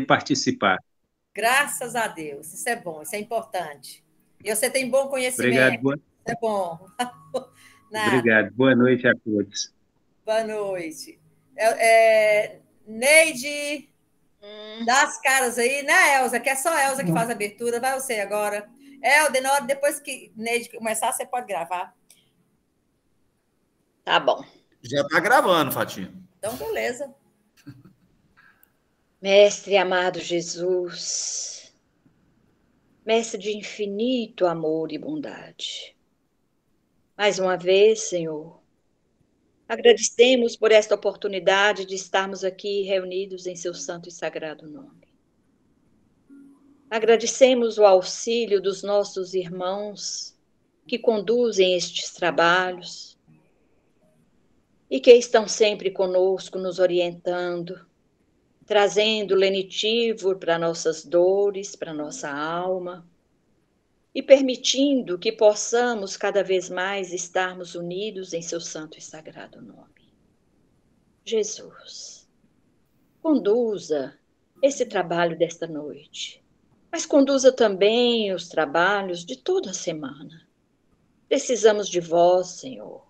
participar. Graças a Deus, isso é bom, isso é importante. E você tem bom Obrigado. conhecimento, isso é bom. Nada. Obrigado. Boa noite a todos. Boa noite. Neide, dá as caras aí, né, Elza? Que é só a Elza que faz a abertura, vai você agora. Helder, na hora, depois que Neide começar, você pode gravar. Tá bom. Já está gravando, Fatinha. Então, beleza. Mestre amado Jesus, mestre de infinito amor e bondade, mais uma vez, Senhor, agradecemos por esta oportunidade de estarmos aqui reunidos em seu santo e sagrado nome. Agradecemos o auxílio dos nossos irmãos que conduzem estes trabalhos e que estão sempre conosco, nos orientando, trazendo lenitivo para nossas dores, para nossa alma, e permitindo que possamos cada vez mais estarmos unidos em seu santo e sagrado nome. Jesus, conduza esse trabalho desta noite, mas conduza também os trabalhos de toda a semana. Precisamos de vós, Senhor,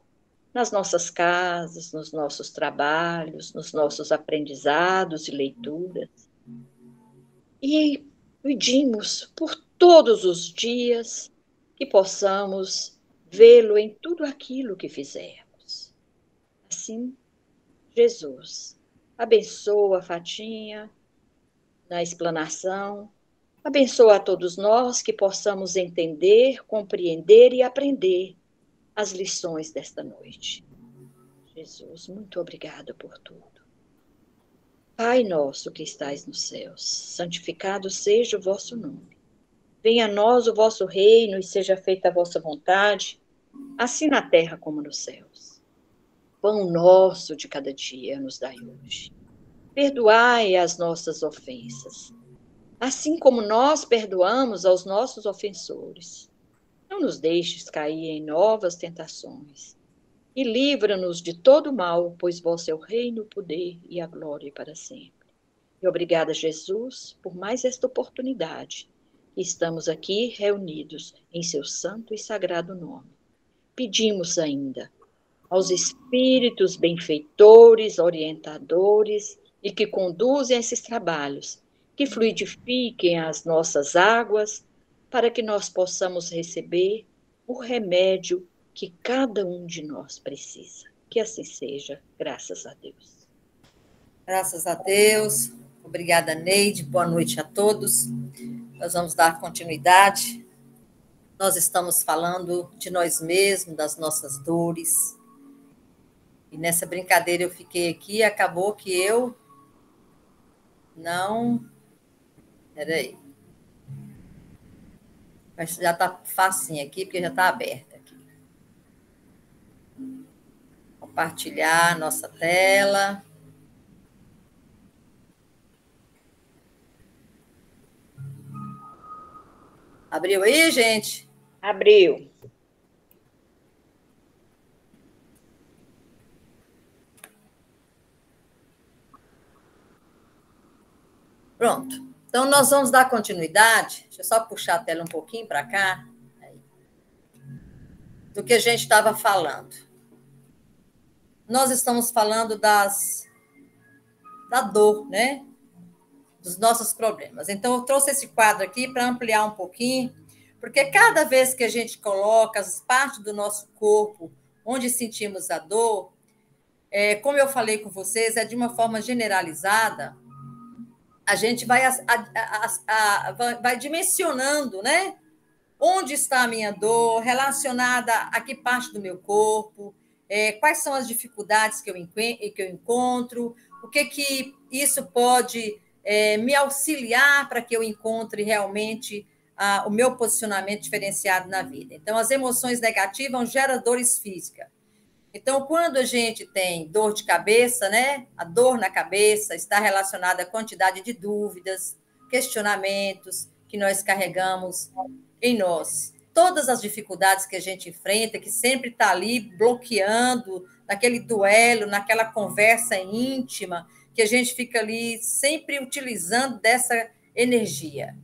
nas nossas casas, nos nossos trabalhos, nos nossos aprendizados e leituras. E pedimos por todos os dias que possamos vê-lo em tudo aquilo que fizermos. Assim, Jesus, abençoa a Fatinha na explanação, abençoa a todos nós que possamos entender, compreender e aprender as lições desta noite. Jesus, muito obrigada por tudo. Pai nosso que estais nos céus, santificado seja o vosso nome. Venha a nós o vosso reino e seja feita a vossa vontade, assim na terra como nos céus. Pão nosso de cada dia nos dai hoje. Perdoai as nossas ofensas, assim como nós perdoamos aos nossos ofensores. Não nos deixes cair em novas tentações e livra-nos de todo mal, pois vosso é o reino, o poder e a glória para sempre. E obrigada, Jesus, por mais esta oportunidade que estamos aqui reunidos em seu santo e sagrado nome. Pedimos ainda aos espíritos benfeitores, orientadores e que conduzem esses trabalhos, que fluidifiquem as nossas águas, para que nós possamos receber o remédio que cada um de nós precisa. Que assim seja, graças a Deus. Graças a Deus. Obrigada, Neide. Boa noite a todos. Nós vamos dar continuidade. Nós estamos falando de nós mesmos, das nossas dores. E nessa brincadeira eu fiquei aqui, acabou que eu não... Peraí. Mas já está facinho aqui, porque já está aberta aqui. Compartilhar nossa tela. Abriu aí, gente? Abriu. Pronto. Então, nós vamos dar continuidade. Deixa eu só puxar a tela um pouquinho para cá. Aí. Do que a gente estava falando. Nós estamos falando da dor, né? Dos nossos problemas. Então, eu trouxe esse quadro aqui para ampliar um pouquinho, porque cada vez que a gente coloca as partes do nosso corpo onde sentimos a dor, como eu falei com vocês, é de uma forma generalizada, a gente vai dimensionando, né? Onde está a minha dor, relacionada a que parte do meu corpo, quais são as dificuldades que eu encontro, o que isso pode me auxiliar para que eu encontre realmente o meu posicionamento diferenciado na vida. Então, as emoções negativas geram dores físicas. Então, quando a gente tem dor de cabeça, né? A dor na cabeça está relacionada à quantidade de dúvidas, questionamentos que nós carregamos em nós. Todas as dificuldades que a gente enfrenta, que sempre está ali bloqueando, naquele duelo, naquela conversa íntima, que a gente fica ali sempre utilizando dessa energia.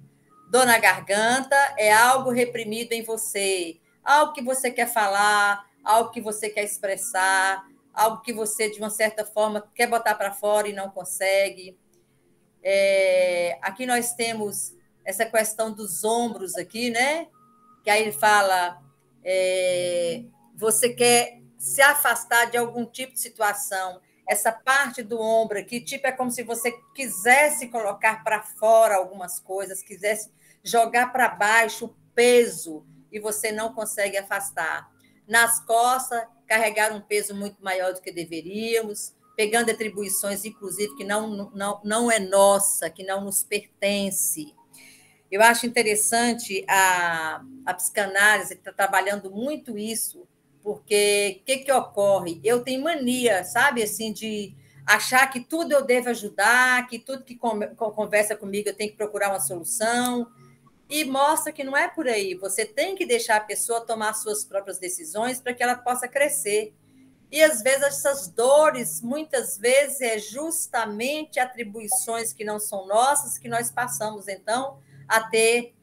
Dor na garganta é algo reprimido em você, algo que você quer falar, algo que você quer expressar, algo que você, de uma certa forma, quer botar para fora e não consegue. Aqui nós temos essa questão dos ombros aqui, né? Que aí ele fala, você quer se afastar de algum tipo de situação. Essa parte do ombro aqui, tipo, é como se você quisesse colocar para fora algumas coisas, quisesse jogar para baixo o peso e você não consegue afastar. Nas costas, carregar um peso muito maior do que deveríamos, pegando atribuições, inclusive, que não é nossa, que não nos pertence. Eu acho interessante a psicanálise, que está trabalhando muito isso, porque o que ocorre? Eu tenho mania, sabe, assim, de achar que tudo eu devo ajudar, que tudo que conversa comigo eu tenho que procurar uma solução, e mostra que não é por aí. Você tem que deixar a pessoa tomar suas próprias decisões para que ela possa crescer. E, às vezes, essas dores, muitas vezes, é justamente atribuições que não são nossas, que nós passamos, então, a ter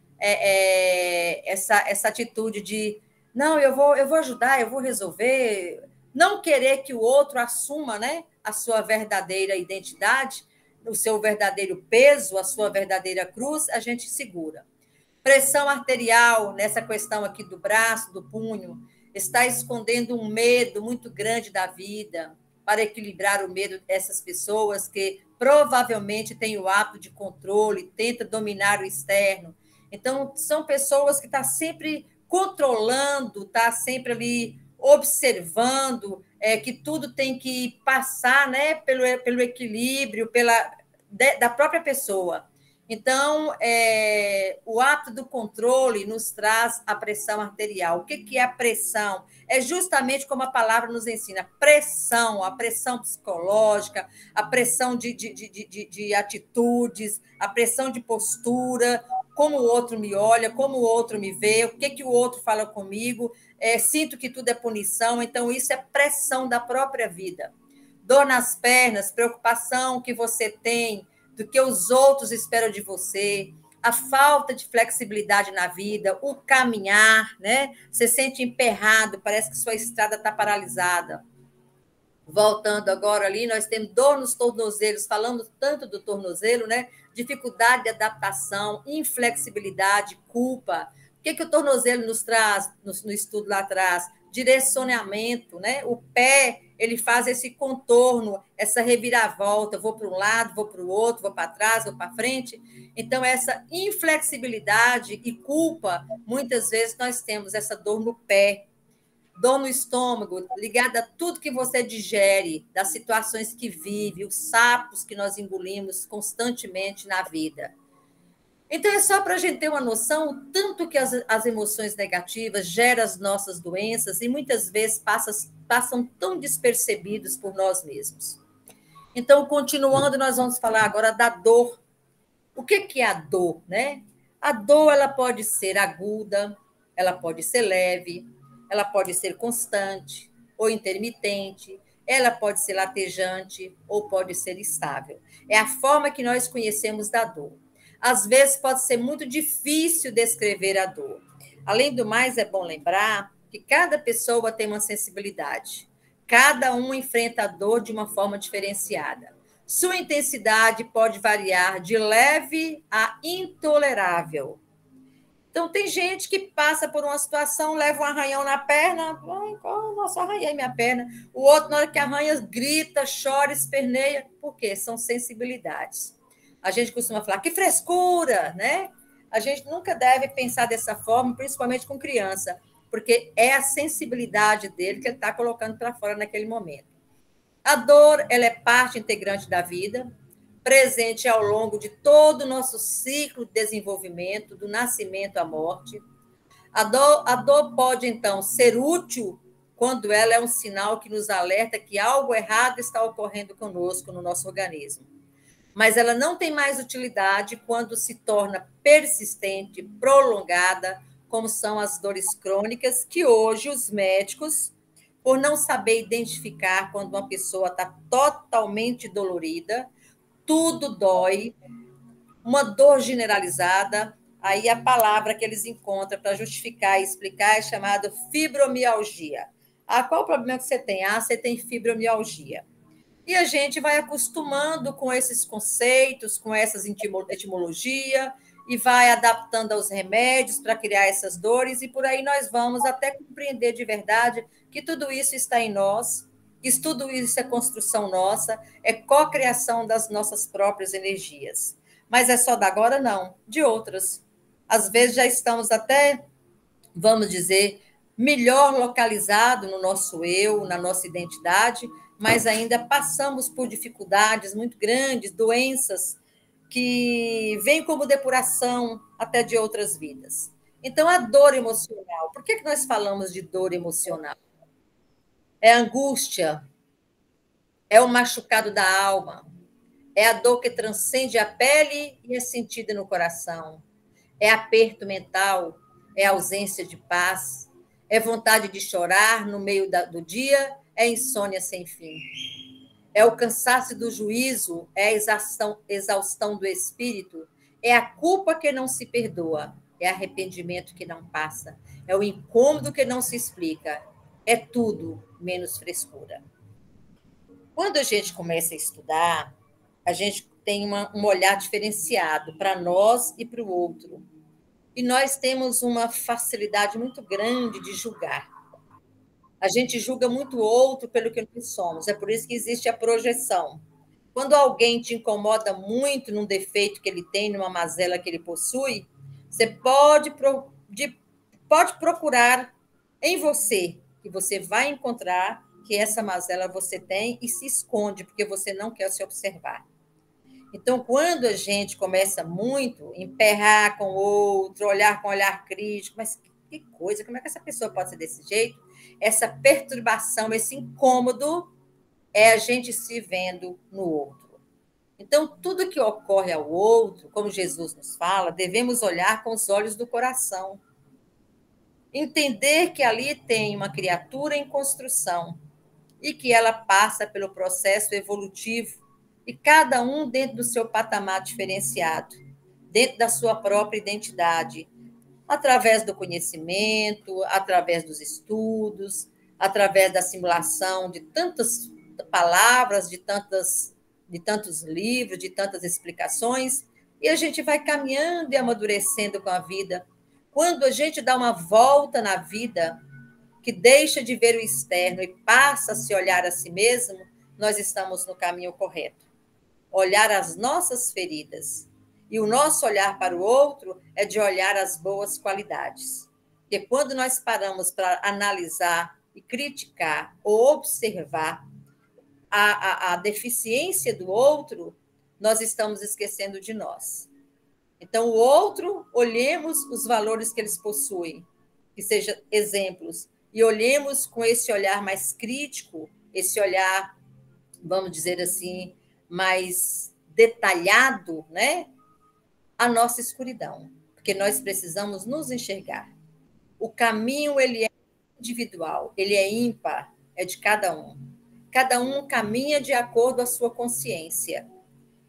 essa atitude de não, eu vou ajudar, eu vou resolver, não querer que o outro assuma, né, a sua verdadeira identidade, o seu verdadeiro peso, a sua verdadeira cruz, a gente segura. Pressão arterial, nessa questão aqui do braço, do punho, está escondendo um medo muito grande da vida, para equilibrar o medo dessas pessoas que provavelmente têm o hábito de controle, tenta dominar o externo. Então, são pessoas que estão sempre controlando, estão sempre ali observando, que tudo tem que passar, né, pelo equilíbrio, da própria pessoa. Então, o ato do controle nos traz a pressão arterial. O que é a pressão? É justamente como a palavra nos ensina, pressão, a pressão psicológica, a pressão de atitudes, a pressão de postura, como o outro me olha, como o outro me vê, o que o outro fala comigo, sinto que tudo é punição, então isso é pressão da própria vida. Dor nas pernas, preocupação que você tem, do que os outros esperam de você, a falta de flexibilidade na vida, o caminhar, né? Você sente emperrado, parece que sua estrada está paralisada. Voltando agora ali, nós temos dor nos tornozelos, falando tanto do tornozelo, né? Dificuldade de adaptação, inflexibilidade, culpa. O que o tornozelo nos traz no estudo lá atrás? Direcionamento, né? O pé, ele faz esse contorno, essa reviravolta, vou para um lado, vou para o outro, vou para trás, vou para frente. Então, essa inflexibilidade e culpa, muitas vezes nós temos essa dor no pé, dor no estômago, ligada a tudo que você digere, das situações que vive, os sapos que nós engolimos constantemente na vida. Então, é só para a gente ter uma noção o tanto que as emoções negativas geram as nossas doenças e muitas vezes passam tão despercebidos por nós mesmos. Então, continuando, nós vamos falar agora da dor. O que é a dor, né? A dor, ela pode ser aguda, ela pode ser leve, ela pode ser constante ou intermitente, ela pode ser latejante ou pode ser estável. É a forma que nós conhecemos da dor. Às vezes pode ser muito difícil descrever a dor. Além do mais, é bom lembrar que cada pessoa tem uma sensibilidade. Cada um enfrenta a dor de uma forma diferenciada. Sua intensidade pode variar de leve a intolerável. Então, tem gente que passa por uma situação, leva um arranhão na perna, nossa, arranhei minha perna. O outro, na hora que arranha, grita, chora, esperneia. Por quê? São sensibilidades. A gente costuma falar, que frescura, né? A gente nunca deve pensar dessa forma, principalmente com criança, porque é a sensibilidade dele que ele está colocando para fora naquele momento. A dor, ela é parte integrante da vida, presente ao longo de todo o nosso ciclo de desenvolvimento, do nascimento à morte. A dor pode, então, ser útil quando ela é um sinal que nos alerta que algo errado está ocorrendo conosco no nosso organismo. Mas ela não tem mais utilidade quando se torna persistente, prolongada, como são as dores crônicas, que hoje os médicos por não saber identificar quando uma pessoa está totalmente dolorida, tudo dói, uma dor generalizada. Aí a palavra que eles encontram para justificar e explicar é chamada fibromialgia. Ah, qual o problema que você tem? Ah, você tem fibromialgia. E a gente vai acostumando com esses conceitos, com essas etimologia, e vai adaptando aos remédios para criar essas dores, e por aí nós vamos até compreender de verdade que tudo isso está em nós, que tudo isso é construção nossa, é cocriação das nossas próprias energias. Mas é só da agora? Não, de outras. Às vezes já estamos até, vamos dizer, melhor localizado no nosso eu, na nossa identidade, mas ainda passamos por dificuldades muito grandes, doenças que vêm como depuração até de outras vidas. Então, a dor emocional, por que nós falamos de dor emocional? É a angústia, é o machucado da alma, é a dor que transcende a pele e é sentida no coração, é aperto mental, é ausência de paz, é vontade de chorar no meio do dia, é insônia sem fim. É o cansaço do juízo, é a exaustão do espírito, é a culpa que não se perdoa, é arrependimento que não passa, é o incômodo que não se explica, é tudo menos frescura. Quando a gente começa a estudar, a gente tem um olhar diferenciado para nós e para o outro. E nós temos uma facilidade muito grande de julgar. A gente julga muito o outro pelo que nós somos. É por isso que existe a projeção. Quando alguém te incomoda muito num defeito que ele tem, numa mazela que ele possui, você pode procurar em você, que você vai encontrar que essa mazela você tem e se esconde, porque você não quer se observar. Então, quando a gente começa muito a emperrar com o outro, olhar com olhar crítico, mas que coisa, como é que essa pessoa pode ser desse jeito? Essa perturbação, esse incômodo, é a gente se vendo no outro. Então, tudo que ocorre ao outro, como Jesus nos fala, devemos olhar com os olhos do coração. Entender que ali tem uma criatura em construção e que ela passa pelo processo evolutivo, e cada um dentro do seu patamar diferenciado, dentro da sua própria identidade, através do conhecimento, através dos estudos, através da simulação de tantas palavras, de tantos livros, de tantas explicações, e a gente vai caminhando e amadurecendo com a vida. Quando a gente dá uma volta na vida, que deixa de ver o externo e passa a se olhar a si mesmo, nós estamos no caminho correto. Olhar as nossas feridas. E o nosso olhar para o outro é de olhar as boas qualidades. Porque quando nós paramos para analisar e criticar ou observar a deficiência do outro, nós estamos esquecendo de nós. Então, o outro, olhemos os valores que eles possuem, que sejam exemplos, e olhemos com esse olhar mais crítico, esse olhar, vamos dizer assim, mais detalhado, né? A nossa escuridão, porque nós precisamos nos enxergar. O caminho, ele é individual, ele é ímpar, é de cada um. Cada um caminha de acordo com a sua consciência.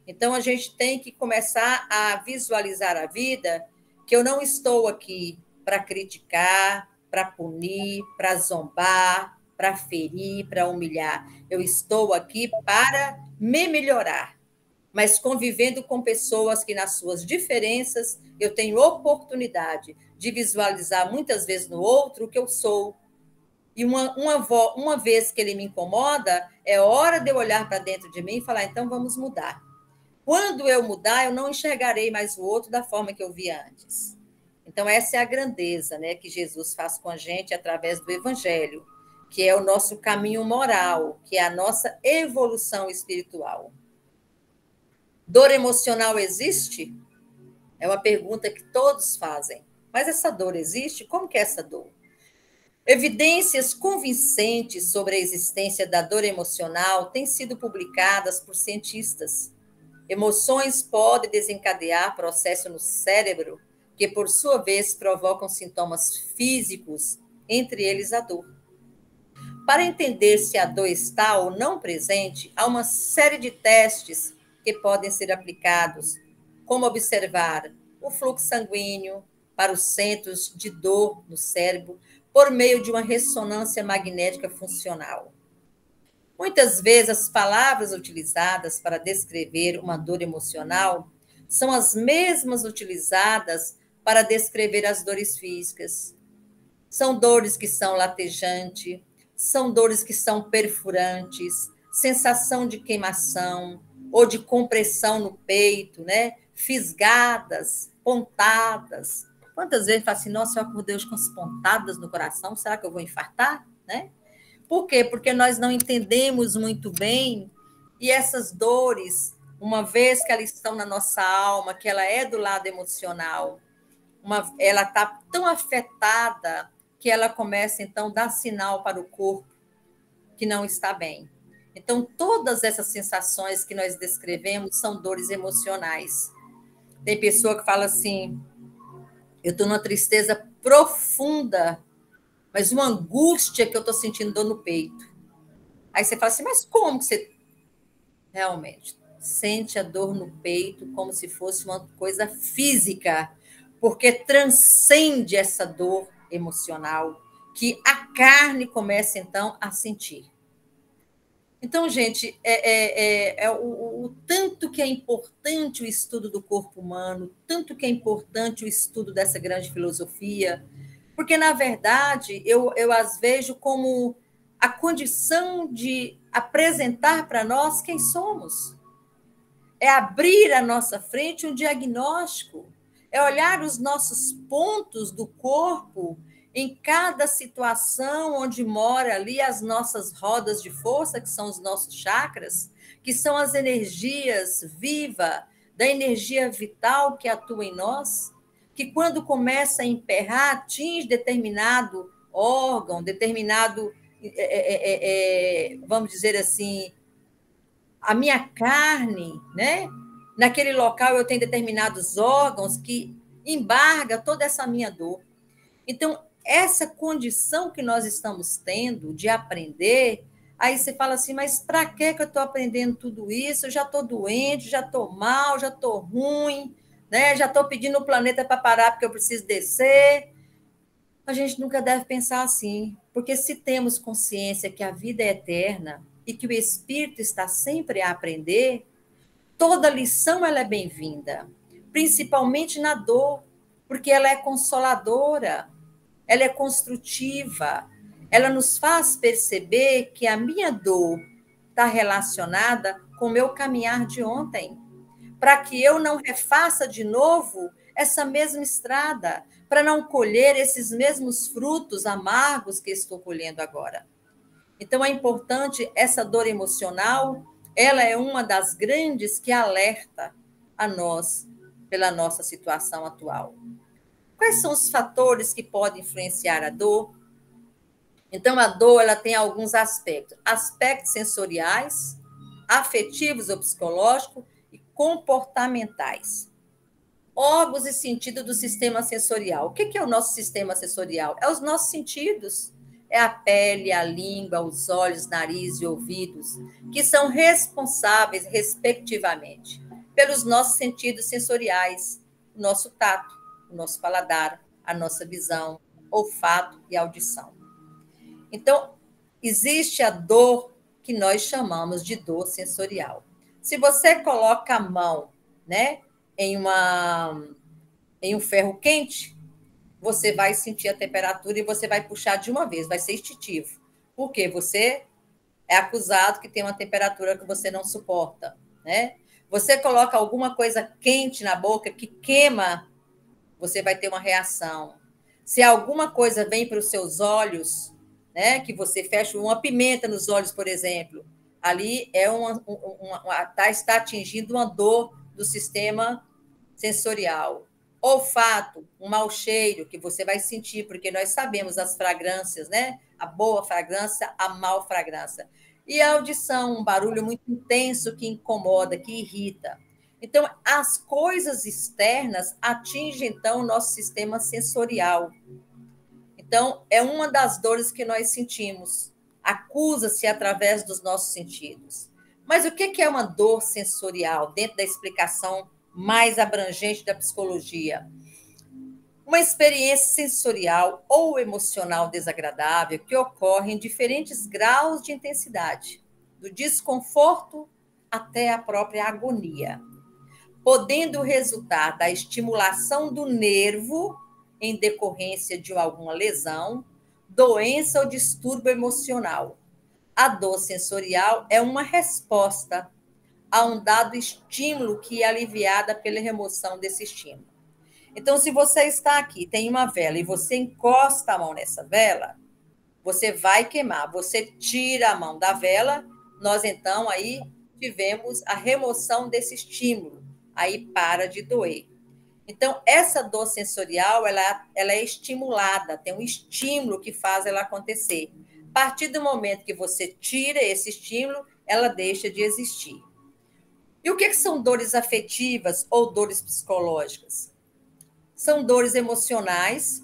Então, a gente tem que começar a visualizar a vida, que eu não estou aqui para criticar, para punir, para zombar, para ferir, para humilhar. Eu estou aqui para me melhorar, mas convivendo com pessoas que, nas suas diferenças, eu tenho oportunidade de visualizar muitas vezes no outro o que eu sou. E uma vez que ele me incomoda, é hora de eu olhar para dentro de mim e falar, então vamos mudar. Quando eu mudar, eu não enxergarei mais o outro da forma que eu via antes. Então, essa é a grandeza, né, que Jesus faz com a gente através do Evangelho, que é o nosso caminho moral, que é a nossa evolução espiritual. Dor emocional existe? É uma pergunta que todos fazem. Mas essa dor existe? Como que é essa dor? Evidências convincentes sobre a existência da dor emocional têm sido publicadas por cientistas. Emoções podem desencadear processos no cérebro que, por sua vez, provocam sintomas físicos, entre eles a dor. para entender se a dor está ou não presente, há uma série de testes que podem ser aplicados, como observar o fluxo sanguíneo para os centros de dor no cérebro por meio de uma ressonância magnética funcional. Muitas vezes as palavras utilizadas para descrever uma dor emocional são as mesmas utilizadas para descrever as dores físicas. São dores que são latejantes, são dores que são perfurantes, sensação de queimação ou de compressão no peito, né? Fisgadas, pontadas. Quantas vezes fala assim, nossa, eu acordei hoje com as pontadas no coração, será que eu vou infartar? Né? Por quê? Porque nós não entendemos muito bem e essas dores, uma vez que elas estão na nossa alma, que ela é do lado emocional, ela está tão afetada que ela começa, então, a dar sinal para o corpo que não está bem. Então, todas essas sensações que nós descrevemos são dores emocionais. Tem pessoa que fala assim, eu estou numa tristeza profunda, mas uma angústia que eu estou sentindo dor no peito. Aí você fala assim, mas como que você realmente sente a dor no peito como se fosse uma coisa física, porque transcende essa dor emocional que a carne começa, então, a sentir. Então, gente, o tanto que é importante o estudo do corpo humano, tanto que é importante o estudo dessa grande filosofia, porque, na verdade, eu as vejo como a condição de apresentar para nós quem somos. É abrir à nossa frente um diagnóstico, é olhar os nossos pontos do corpo em cada situação onde mora ali as nossas rodas de força, que são os nossos chakras, que são as energias vivas, da energia vital que atua em nós, que quando começa a emperrar, atinge determinado órgão, determinado, vamos dizer assim, a minha carne, né? Naquele local eu tenho determinados órgãos que embarga toda essa minha dor. Então, essa condição que nós estamos tendo de aprender, aí você fala assim, mas para que eu estou aprendendo tudo isso? Eu já estou doente, já estou mal, já estou ruim, né? Já estou pedindo o planeta para parar porque eu preciso descer. A gente nunca deve pensar assim, porque se temos consciência que a vida é eterna e que o espírito está sempre a aprender, toda lição ela é bem-vinda, principalmente na dor, porque ela é consoladora, ela é construtiva, ela nos faz perceber que a minha dor está relacionada com o meu caminhar de ontem, para que eu não refaça de novo essa mesma estrada, para não colher esses mesmos frutos amargos que estou colhendo agora. Então, é importante essa dor emocional, ela é uma das grandes que alerta a nós pela nossa situação atual. Quais são os fatores que podem influenciar a dor? Então, a dor ela tem alguns aspectos. Aspectos sensoriais, afetivos ou psicológicos e comportamentais. Órgãos e sentidos do sistema sensorial. O que é o nosso sistema sensorial? É os nossos sentidos. É a pele, a língua, os olhos, nariz e ouvidos, que são responsáveis, respectivamente, pelos nossos sentidos sensoriais, o nosso tato, o nosso paladar, a nossa visão, olfato e audição. Então, existe a dor que nós chamamos de dor sensorial. Se você coloca a mão, né, em um ferro quente, você vai sentir a temperatura e você vai puxar de uma vez, vai ser instintivo. Porque você é acusado que tem uma temperatura que você não suporta, né? Você coloca alguma coisa quente na boca que queima, você vai ter uma reação. Se alguma coisa vem para os seus olhos, né, que você fecha uma pimenta nos olhos, por exemplo, ali está atingindo uma dor do sistema sensorial. Olfato, um mau cheiro que você vai sentir, porque nós sabemos as fragrâncias, né? A boa fragrância, a mal fragrância. E a audição, um barulho muito intenso que incomoda, que irrita. Então, as coisas externas atingem, então, o nosso sistema sensorial. Então, é uma das dores que nós sentimos. acusa-se através dos nossos sentidos. Mas o que é uma dor sensorial, dentro da explicação mais abrangente da psicologia? Uma experiência sensorial ou emocional desagradável que ocorre em diferentes graus de intensidade, do desconforto até a própria agonia, podendo resultar da estimulação do nervo em decorrência de alguma lesão, doença ou distúrbio emocional. A dor sensorial é uma resposta a um dado estímulo que é aliviada pela remoção desse estímulo. Então, se você está aqui, tem uma vela e você encosta a mão nessa vela, você vai queimar. Você tira a mão da vela, nós então aí tivemos a remoção desse estímulo, aí para de doer. Então, essa dor sensorial, ela é estimulada, tem um estímulo que faz ela acontecer. A partir do momento que você tira esse estímulo, ela deixa de existir. E o que são dores afetivas ou dores psicológicas? São dores emocionais,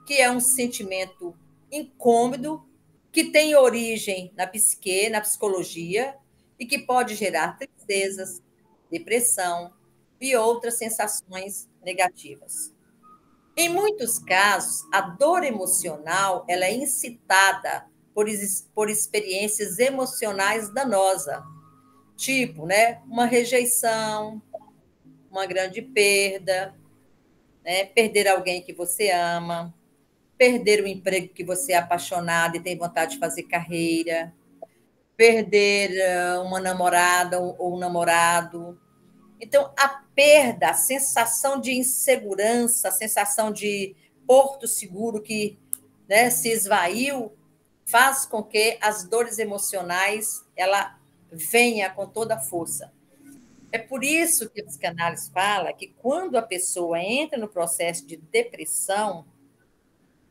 que é um sentimento incômodo, que tem origem na psique, na psicologia, e que pode gerar tristezas, depressão e outras sensações negativas. Em muitos casos, a dor emocional ela é incitada por experiências emocionais danosas, tipo, né, uma rejeição, uma grande perda, né, perder alguém que você ama, perder o emprego que você é apaixonado e tem vontade de fazer carreira, perder uma namorada ou um namorado. Então, a perda, a sensação de insegurança, a sensação de porto seguro que, né, se esvaiu, faz com que as dores emocionais ela venha com toda a força. É por isso que a psicanálise fala que quando a pessoa entra no processo de depressão,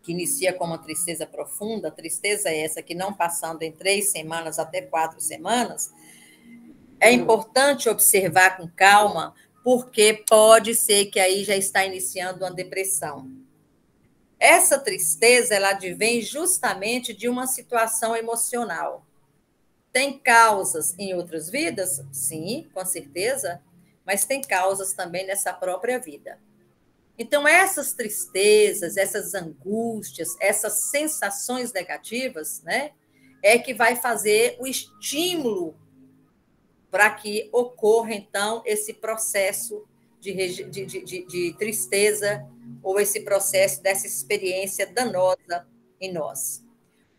que inicia com uma tristeza profunda, tristeza é essa que não passando em 3 semanas até 4 semanas, é importante observar com calma, porque pode ser que aí já está iniciando uma depressão. Essa tristeza, ela advém justamente de uma situação emocional. Tem causas em outras vidas? Sim, com certeza, mas tem causas também nessa própria vida. Então, essas tristezas, essas angústias, essas sensações negativas, né, é que vai fazer o estímulo para que ocorra, então, esse processo de tristeza ou esse processo dessa experiência danosa em nós.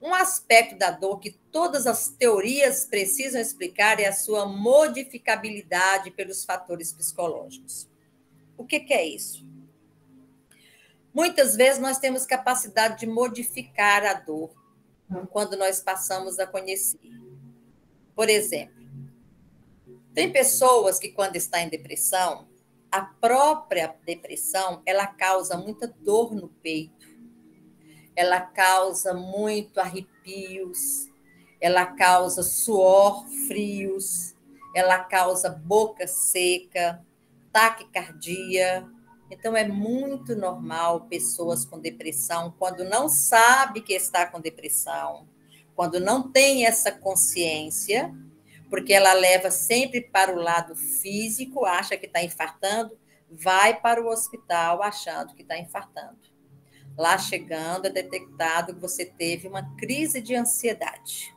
Um aspecto da dor que todas as teorias precisam explicar é a sua modificabilidade pelos fatores psicológicos. O que é isso? Muitas vezes nós temos capacidade de modificar a dor quando nós passamos a conhecer. Por exemplo, tem pessoas que quando está em depressão, a própria depressão, ela causa muita dor no peito, ela causa muito arrepios, ela causa suor frios, ela causa boca seca, taquicardia. Então, é muito normal pessoas com depressão, quando não sabe que está com depressão, quando não tem essa consciência, porque ela leva sempre para o lado físico, acha que está infartando, vai para o hospital achando que está infartando. Lá chegando, é detectado que você teve uma crise de ansiedade.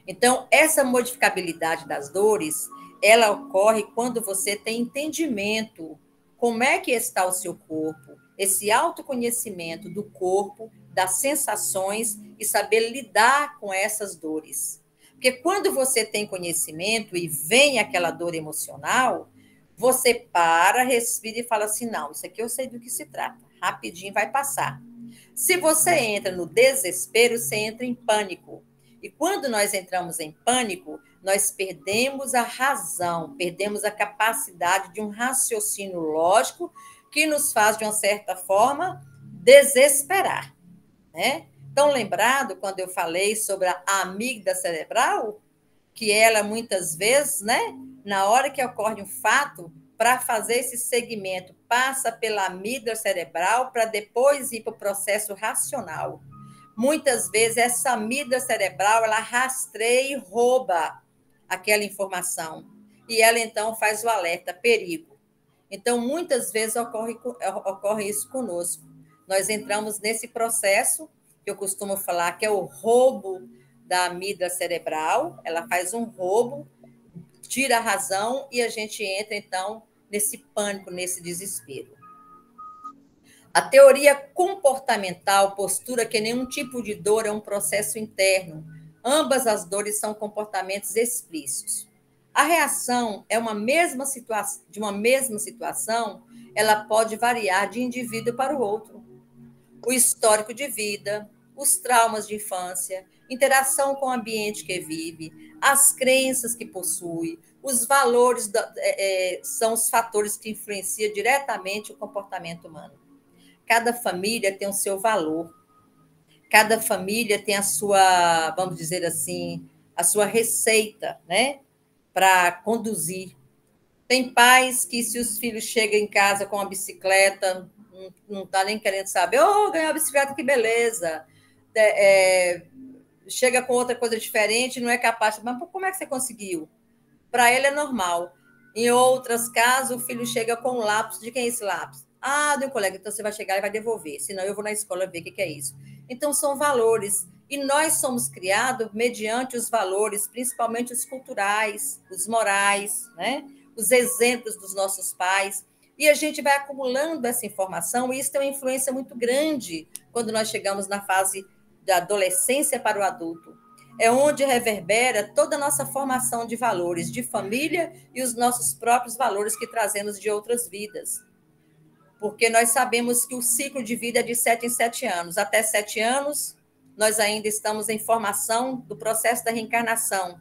Então, essa modificabilidade das dores, ela ocorre quando você tem entendimento como é que está o seu corpo, esse autoconhecimento do corpo, das sensações e saber lidar com essas dores. Porque quando você tem conhecimento e vem aquela dor emocional, você para, respira e fala assim, não, isso aqui eu sei do que se trata, rapidinho vai passar. Se você entra no desespero, você entra em pânico. E quando nós entramos em pânico, nós perdemos a razão, perdemos a capacidade de um raciocínio lógico que nos faz, de uma certa forma, desesperar, né? Então, lembrado quando eu falei sobre a amígdala cerebral, que ela muitas vezes, né, na hora que ocorre um fato, para fazer esse segmento, passa pela amígdala cerebral para depois ir para o processo racional. muitas vezes essa amígdala cerebral, ela rastreia e rouba aquela informação. E ela, então, faz o alerta, perigo. Então, muitas vezes ocorre isso conosco. Nós entramos nesse processo, que eu costumo falar que é o roubo da amígdala cerebral, ela faz um roubo, tira a razão e a gente entra, então, nesse pânico, nesse desespero. A teoria comportamental postula que nenhum tipo de dor é um processo interno. Ambas as dores são comportamentos explícitos. A reação de uma mesma situação, ela pode variar de indivíduo para o outro. O histórico de vida, os traumas de infância, interação com o ambiente que vive, as crenças que possui, os valores são os fatores que influenciam diretamente o comportamento humano. Cada família tem o seu valor, cada família tem a sua, vamos dizer assim, a sua receita, né, para conduzir. Tem pais que, se os filhos chegam em casa com uma bicicleta, não está nem querendo saber, ganhar uma bicicleta, que beleza. Chega com outra coisa diferente, não é capaz de... Mas como é que você conseguiu? Para ele é normal. Em outros casos, o filho chega com um lápis. De quem é esse lápis? De um colega. Então, você vai chegar e vai devolver. Senão, eu vou na escola ver o que é isso. Então, são valores. E nós somos criados mediante os valores, principalmente os culturais, os morais, né? Os exemplos dos nossos pais. E a gente vai acumulando essa informação, e isso tem uma influência muito grande quando nós chegamos na fase da adolescência para o adulto. É onde reverbera toda a nossa formação de valores de família e os nossos próprios valores que trazemos de outras vidas. Porque nós sabemos que o ciclo de vida é de 7 em 7 anos. Até 7 anos, nós ainda estamos em formação do processo da reencarnação.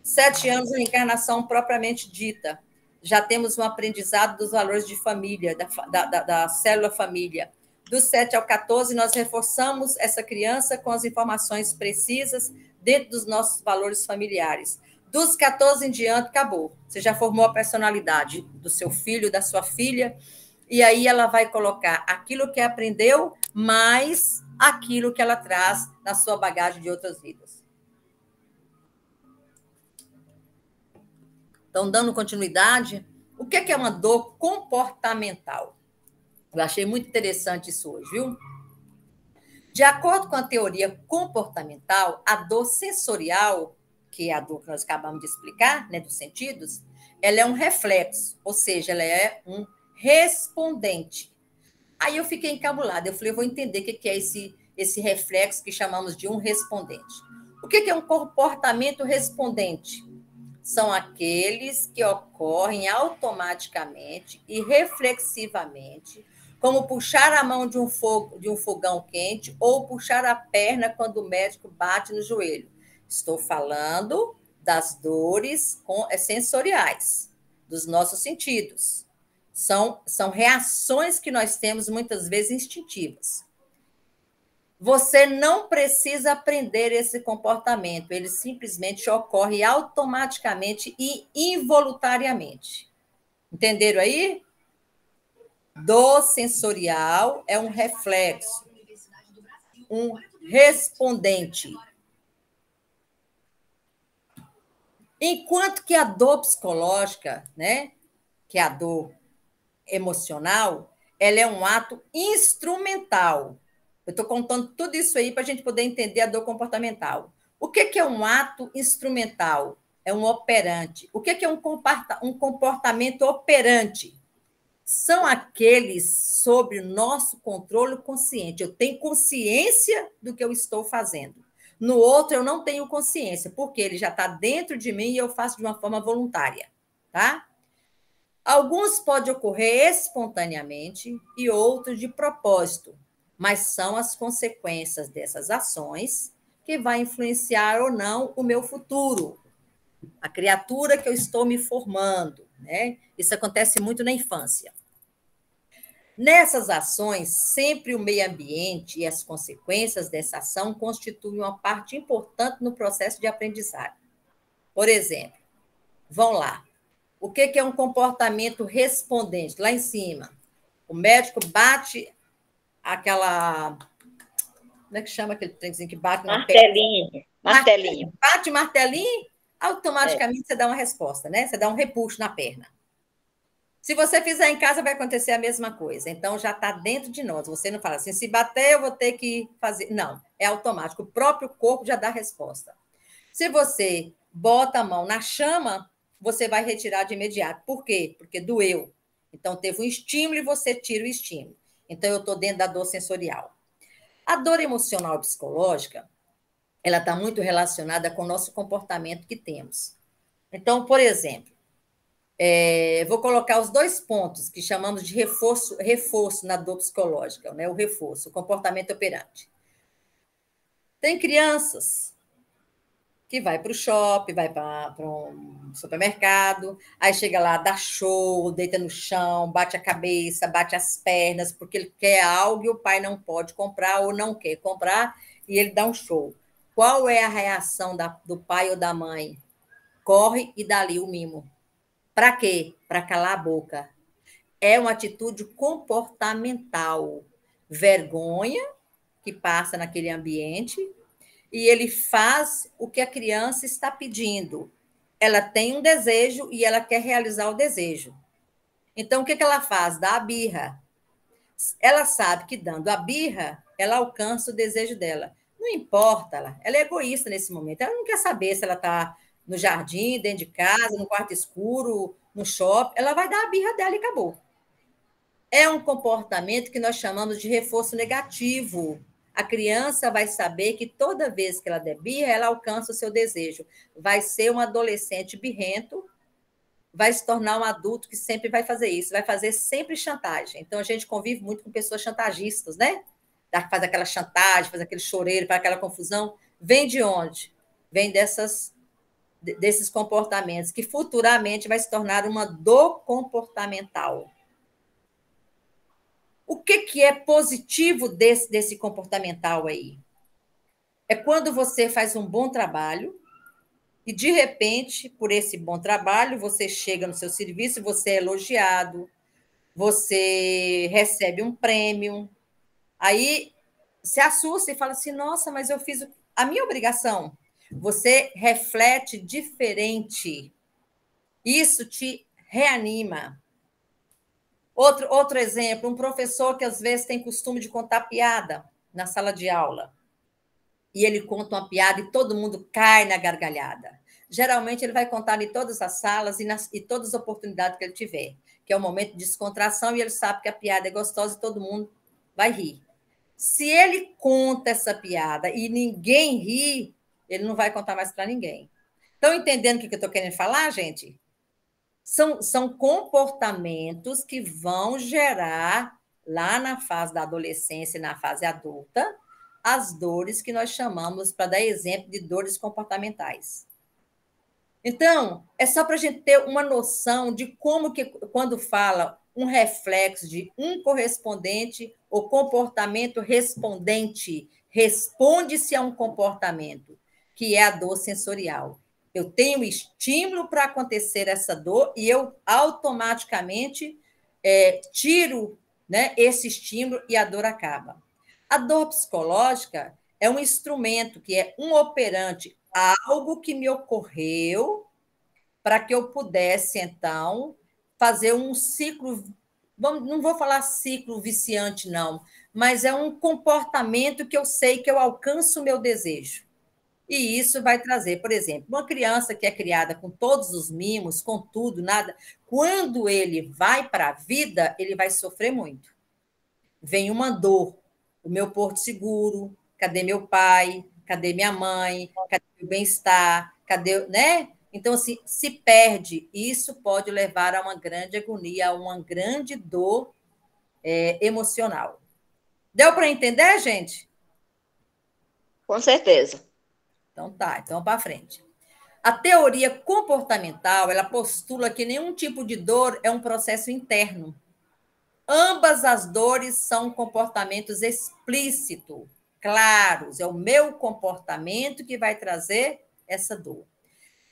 7 anos, a reencarnação propriamente dita. Já temos um aprendizado dos valores de família, da célula família. Dos 7 ao 14, nós reforçamos essa criança com as informações precisas dentro dos nossos valores familiares. Dos 14 em diante, acabou. Você já formou a personalidade do seu filho, da sua filha, e aí ela vai colocar aquilo que aprendeu, mais aquilo que ela traz na sua bagagem de outras vidas. Então, dando continuidade, o que é uma dor comportamental? Eu achei muito interessante isso hoje, viu? De acordo com a teoria comportamental, a dor sensorial, que é a dor que nós acabamos de explicar, né, dos sentidos, ela é um reflexo, ou seja, ela é um respondente. Aí eu fiquei encabulada, eu falei, eu vou entender o que é esse reflexo que chamamos de um respondente. O que é um comportamento respondente? São aqueles que ocorrem automaticamente e reflexivamente, como puxar a mão de um fogão quente ou puxar a perna quando o médico bate no joelho. Estou falando das dores sensoriais, dos nossos sentidos. São reações que nós temos, muitas vezes, instintivas. Você não precisa aprender esse comportamento, ele simplesmente ocorre automaticamente e involuntariamente. Entenderam aí? Dor sensorial é um reflexo, um respondente. Enquanto que a dor psicológica, né, que é a dor emocional, ela é um ato instrumental. Eu estou contando tudo isso aí para a gente poder entender a dor comportamental. O que é um ato instrumental? É um operante. O que é um comportamento operante? São aqueles sob o nosso controle consciente. Eu tenho consciência do que eu estou fazendo. No outro, eu não tenho consciência, porque ele já está dentro de mim e eu faço de uma forma voluntária. Tá? Alguns podem ocorrer espontaneamente e outros de propósito, mas são as consequências dessas ações que vai influenciar ou não o meu futuro, a criatura que eu estou me formando, né? Isso acontece muito na infância. Nessas ações, sempre o meio ambiente e as consequências dessa ação constituem uma parte importante no processo de aprendizagem. Por exemplo, vão lá. O que é um comportamento respondente? Lá em cima, o médico bate Como é que chama aquele trenzinho que bate na perna? Martelinho. Martelinho. Bate martelinho, automaticamente você dá uma resposta, né? Você dá um repuxo na perna. Se você fizer em casa, vai acontecer a mesma coisa. Então, já está dentro de nós. Você não fala assim, se bater, eu vou ter que fazer. Não, é automático. O próprio corpo já dá a resposta. Se você bota a mão na chama, você vai retirar de imediato. Por quê? Porque doeu. Então, teve um estímulo e você tira o estímulo. Então, eu estou dentro da dor sensorial. A dor emocional e psicológica, ela está muito relacionada com o nosso comportamento que temos. Então, por exemplo, vou colocar os 2 pontos que chamamos de reforço na dor psicológica, né? O reforço, o comportamento operante. Tem crianças que vai para o shopping, vai para um supermercado, aí chega lá, dá show, deita no chão, bate a cabeça, bate as pernas, porque ele quer algo e o pai não pode comprar ou não quer comprar, e ele dá um show. Qual é a reação do pai ou da mãe? Corre e dá ali o mimo. Para quê? Para calar a boca. É uma atitude comportamental. Vergonha que passa naquele ambiente e ele faz o que a criança está pedindo. Ela tem um desejo e ela quer realizar o desejo. Então, o que ela faz? Dá a birra. Ela sabe que dando a birra, ela alcança o desejo dela. Não importa, ela é egoísta nesse momento. Ela não quer saber se ela está no jardim, dentro de casa, no quarto escuro, no shopping. Ela vai dar a birra dela e acabou. É um comportamento que nós chamamos de reforço negativo. A criança vai saber que toda vez que ela der birra, ela alcança o seu desejo. Vai ser um adolescente birrento, vai se tornar um adulto que sempre vai fazer isso, vai fazer sempre chantagem. Então, a gente convive muito com pessoas chantagistas, né? Faz aquela chantagem, faz aquele choreiro, faz aquela confusão. Vem de onde? Vem desses comportamentos, que futuramente vai se tornar uma dor comportamental. O que é positivo desse comportamental aí? É quando você faz um bom trabalho e, de repente, por esse bom trabalho, você chega no seu serviço, você é elogiado, você recebe um prêmio, aí se assusta e fala assim, nossa, mas eu fiz a minha obrigação. Você reflete diferente. Isso te reanima. Outro exemplo, um professor que às vezes tem costume de contar piada na sala de aula. E ele conta uma piada e todo mundo cai na gargalhada. Geralmente ele vai contar em todas as salas e todas as oportunidades que ele tiver, que é um momento de descontração e ele sabe que a piada é gostosa e todo mundo vai rir. Se ele conta essa piada e ninguém ri, ele não vai contar mais para ninguém. Estão entendendo o que eu estou querendo falar, gente? São comportamentos que vão gerar, lá na fase da adolescência e na fase adulta, as dores que nós chamamos, para dar exemplo, de dores comportamentais. Então, é só para a gente ter uma noção de como que, quando fala um reflexo de um correspondente ou comportamento respondente, responde-se a um comportamento, que é a dor sensorial. Eu tenho estímulo para acontecer essa dor e eu automaticamente tiro, né, esse estímulo e a dor acaba. A dor psicológica é um instrumento, que é um operante, algo que me ocorreu para que eu pudesse, então, fazer um ciclo, não vou falar ciclo viciante, não, mas é um comportamento que eu sei que eu alcanço o meu desejo. E isso vai trazer, por exemplo, uma criança que é criada com todos os mimos, com tudo, nada, quando ele vai para a vida, ele vai sofrer muito. Vem uma dor, o meu porto seguro, cadê meu pai, cadê minha mãe, cadê meu bem-estar, cadê, né? Então, assim, se perde, isso pode levar a uma grande agonia, a uma grande dor emocional. Deu para entender, gente? Com certeza. Então tá, então para frente. A teoria comportamental, ela postula que nenhum tipo de dor é um processo interno. Ambas as dores são comportamentos explícitos, claros. É o meu comportamento que vai trazer essa dor.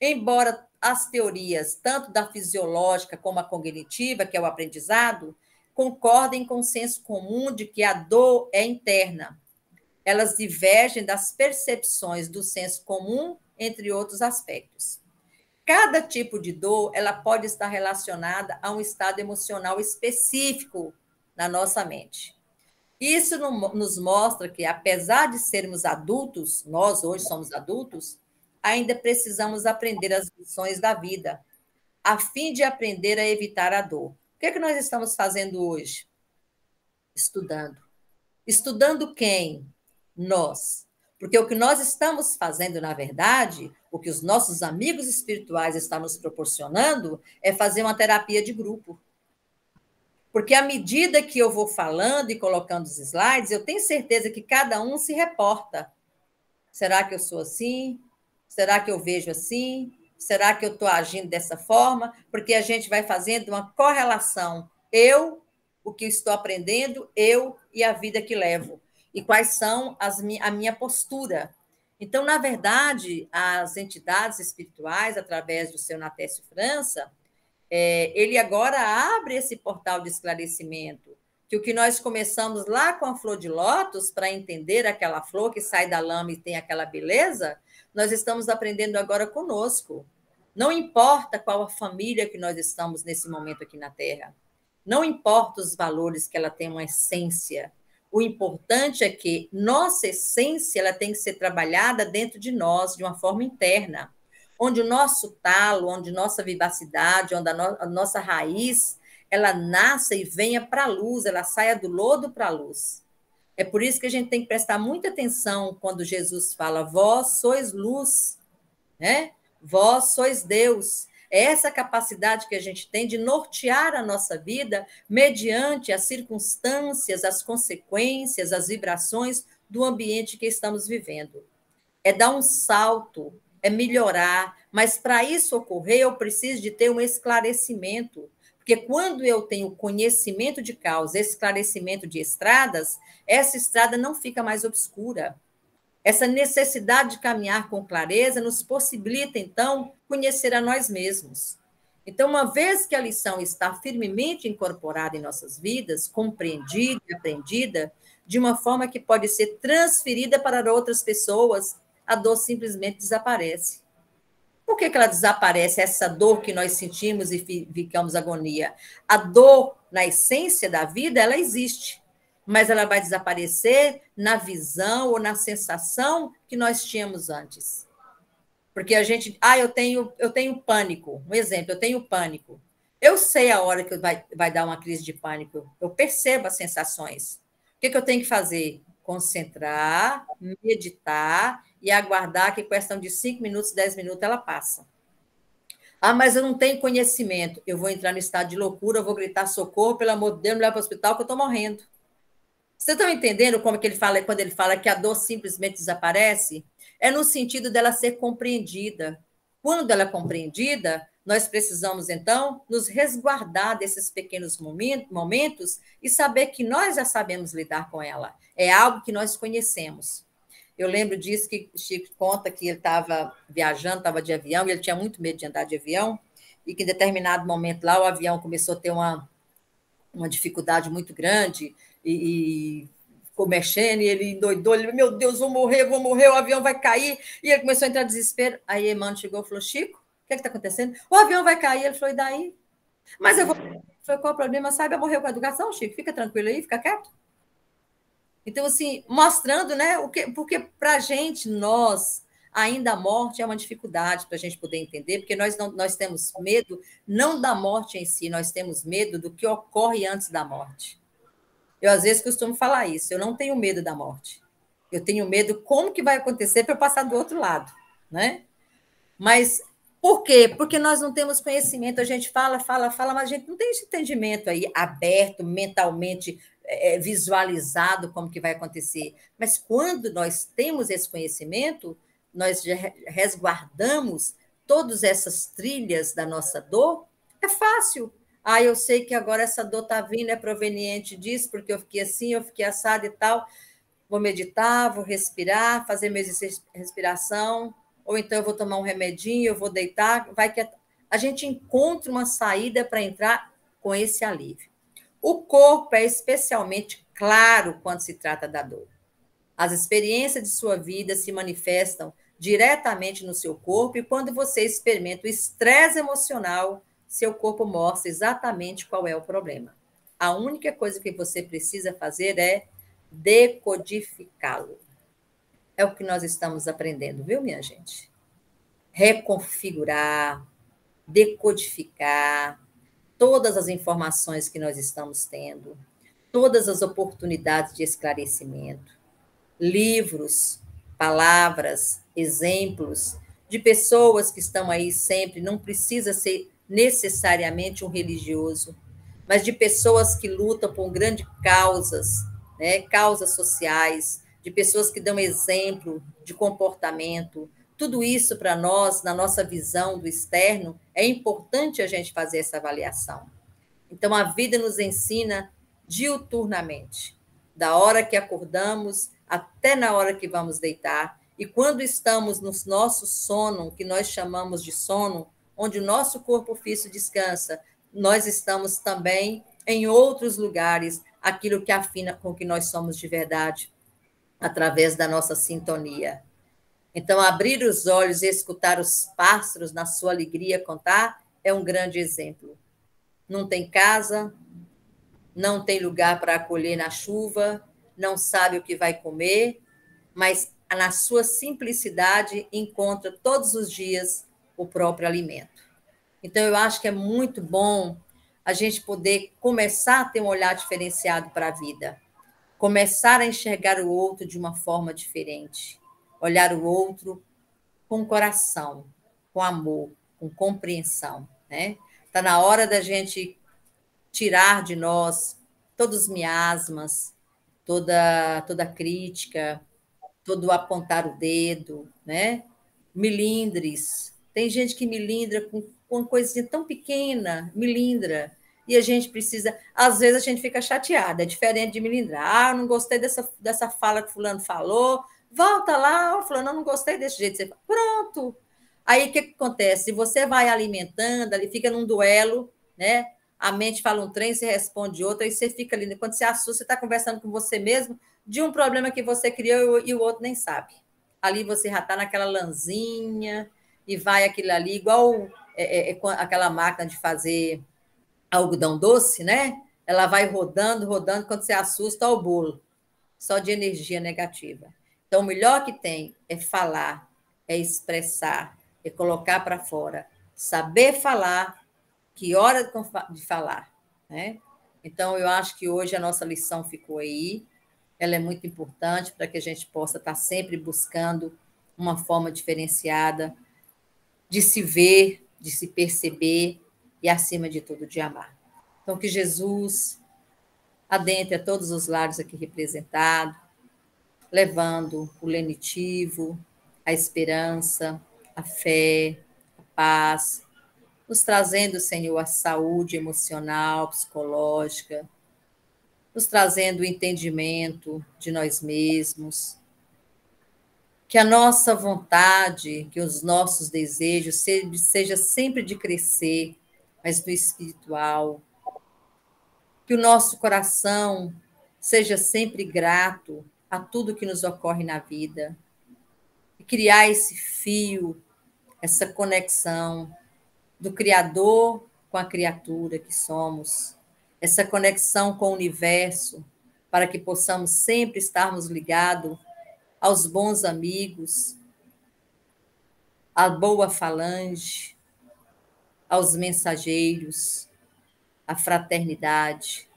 Embora as teorias, tanto da fisiológica como a cognitiva, que é o aprendizado, concordem com o senso comum de que a dor é interna. elas divergem das percepções do senso comum, entre outros aspectos. Cada tipo de dor, ela pode estar relacionada a um estado emocional específico na nossa mente. Isso nos mostra que, apesar de sermos adultos, nós hoje somos adultos, ainda precisamos aprender as lições da vida, a fim de aprender a evitar a dor. O que é que nós estamos fazendo hoje? Estudando. Estudando quem? Nós. Porque o que nós estamos fazendo, na verdade, o que os nossos amigos espirituais estão nos proporcionando, é fazer uma terapia de grupo. Porque à medida que eu vou falando e colocando os slides, eu tenho certeza que cada um se reporta. Será que eu sou assim? Será que eu vejo assim? Será que eu estou agindo dessa forma? Porque a gente vai fazendo uma correlação. Eu, o que estou aprendendo, eu e a vida que levo. E quais são a minha postura. Então, na verdade, as entidades espirituais, através do seu Natécio França, ele agora abre esse portal de esclarecimento, que o que nós começamos lá com a flor de lótus, para entender aquela flor que sai da lama e tem aquela beleza, nós estamos aprendendo agora conosco. Não importa qual a família que nós estamos nesse momento aqui na Terra, não importa os valores que ela tem uma essência, o importante é que nossa essência ela tem que ser trabalhada dentro de nós, de uma forma interna, onde o nosso talo, onde nossa vivacidade, onde a nossa raiz, ela nasça e venha para a luz, ela saia do lodo para a luz. É por isso que a gente tem que prestar muita atenção quando Jesus fala, vós sois luz, né? Vós sois Deus. É essa capacidade que a gente tem de nortear a nossa vida mediante as circunstâncias, as consequências, as vibrações do ambiente que estamos vivendo. É dar um salto, é melhorar, mas para isso ocorrer, eu preciso de ter um esclarecimento, porque quando eu tenho conhecimento de causa, esclarecimento de estradas, essa estrada não fica mais obscura. Essa necessidade de caminhar com clareza nos possibilita, então, conhecer a nós mesmos. Então, uma vez que a lição está firmemente incorporada em nossas vidas, compreendida e aprendida, de uma forma que pode ser transferida para outras pessoas, a dor simplesmente desaparece. Por que ela desaparece, essa dor que nós sentimos e ficamos agonia? A dor, na essência da vida, ela existe, mas ela vai desaparecer na visão ou na sensação que nós tínhamos antes. Porque a gente... eu tenho pânico. Um exemplo, eu tenho pânico. Eu sei a hora que vai dar uma crise de pânico. Eu percebo as sensações. O que eu tenho que fazer? Concentrar, meditar e aguardar que, questão de 5 minutos, 10 minutos, ela passa. Mas eu não tenho conhecimento. Eu vou entrar no estado de loucura, eu vou gritar socorro, pelo amor de Deus, me leva para o hospital que eu estou morrendo. Vocês estão entendendo como que ele fala, quando ele fala que a dor simplesmente desaparece? É no sentido dela ser compreendida. Quando ela é compreendida, nós precisamos, então, nos resguardar desses pequenos momentos e saber que nós já sabemos lidar com ela. É algo que nós conhecemos. Eu lembro disso que o Chico conta que ele estava viajando, estava de avião, e ele tinha muito medo de andar de avião, e que em determinado momento lá o avião começou a ter uma dificuldade muito grande, e ficou mexendo, e ele endoidou, ele, meu Deus, vou morrer, o avião vai cair, e ele começou a entrar em desespero. Aí Emmanuel chegou e falou, Chico, o que está acontecendo? O avião vai cair. Ele falou, e daí? Mas eu vou... Falei, qual o problema? Saiba morrer com a educação, Chico, fica tranquilo aí, fica quieto. Então, assim, mostrando, né, porque para a gente, ainda a morte é uma dificuldade para a gente poder entender, porque nós temos medo não da morte em si, nós temos medo do que ocorre antes da morte. Eu, às vezes, costumo falar isso, eu não tenho medo da morte. Eu tenho medo como que vai acontecer para eu passar do outro lado, né? Mas por quê? Porque nós não temos conhecimento, a gente fala, mas a gente não tem esse entendimento aí aberto, mentalmente visualizado como que vai acontecer. Mas quando nós temos esse conhecimento, nós resguardamos todas essas trilhas da nossa dor, é fácil. Eu sei que agora essa dor está vindo, é proveniente disso, porque eu fiquei assim, eu fiquei assada e tal. Vou meditar, vou respirar, fazer meu exercício de respiração, ou então eu vou tomar um remedinho, eu vou deitar, a gente encontra uma saída para entrar com esse alívio. O corpo é especialmente claro quando se trata da dor. As experiências de sua vida se manifestam diretamente no seu corpo e quando você experimenta o estresse emocional, seu corpo mostra exatamente qual é o problema. A única coisa que você precisa fazer é decodificá-lo. É o que nós estamos aprendendo, viu, minha gente? Reconfigurar, decodificar todas as informações que nós estamos tendo, todas as oportunidades de esclarecimento, livros, palavras, exemplos de pessoas que estão aí sempre, não precisa ser necessariamente um religioso, mas de pessoas que lutam por grandes causas, né, causas sociais, de pessoas que dão exemplo de comportamento. Tudo isso para nós, na nossa visão do externo, é importante a gente fazer essa avaliação. Então, a vida nos ensina diuturnamente, da hora que acordamos até na hora que vamos deitar. E quando estamos no nosso sono, que nós chamamos de sono, onde o nosso corpo físico descansa, nós estamos também em outros lugares, aquilo que afina com o que nós somos de verdade, através da nossa sintonia. Então, abrir os olhos e escutar os pássaros na sua alegria cantar é um grande exemplo. Não tem casa, não tem lugar para acolher na chuva, não sabe o que vai comer, mas na sua simplicidade encontra todos os dias o próprio alimento. Então, eu acho que é muito bom a gente poder começar a ter um olhar diferenciado para a vida, começar a enxergar o outro de uma forma diferente, olhar o outro com coração, com amor, com compreensão, né? Está na hora da gente tirar de nós todos os miasmas, toda crítica, todo apontar o dedo, né? Milindres. Tem gente que milindra com uma coisinha tão pequena, milindra. E a gente precisa... Às vezes a gente fica chateada, é diferente de milindrar. Ah, eu não gostei dessa fala que fulano falou. Volta lá, fulano, eu não gostei desse jeito. Você fala, pronto. Aí o que acontece? Se você vai alimentando, ali fica num duelo, né? A mente fala um trem, você responde outro, aí você fica ali. Quando você assusta, você está conversando com você mesmo de um problema que você criou e o outro nem sabe. Ali você já está naquela lãzinha e vai aquilo ali, igual aquela máquina de fazer algodão doce, né? Ela vai rodando, rodando, quando você assusta, ó, o bolo. Só de energia negativa. Então, o melhor que tem é falar, é expressar, é colocar para fora. Saber falar, que hora de falar, né? Então, eu acho que hoje a nossa lição ficou aí. Ela é muito importante para que a gente possa estar sempre buscando uma forma diferenciada de se ver, de se perceber e, acima de tudo, de amar. Então, que Jesus adentre a todos os lares aqui representados, levando o lenitivo, a esperança, a fé, a paz, nos trazendo, Senhor, a saúde emocional, psicológica, nos trazendo o entendimento de nós mesmos, que a nossa vontade, que os nossos desejos seja sempre de crescer, mas no espiritual, que o nosso coração seja sempre grato a tudo que nos ocorre na vida, e criar esse fio, essa conexão do Criador com a criatura que somos, essa conexão com o universo, para que possamos sempre estarmos ligados aos bons amigos, à boa falange, aos mensageiros, à fraternidade,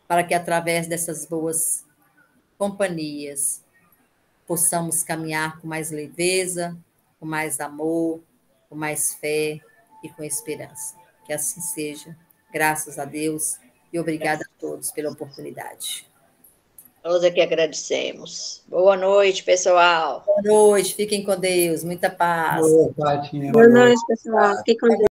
para que através dessas boas companhias possamos caminhar com mais leveza, com mais amor, com mais fé e com esperança. Que assim seja. Graças a Deus e obrigada a todos pela oportunidade. Nós é que agradecemos. Boa noite, pessoal. Boa noite, fiquem com Deus, muita paz. Boa, Patinha. Boa noite, pessoal. Fiquem com Deus.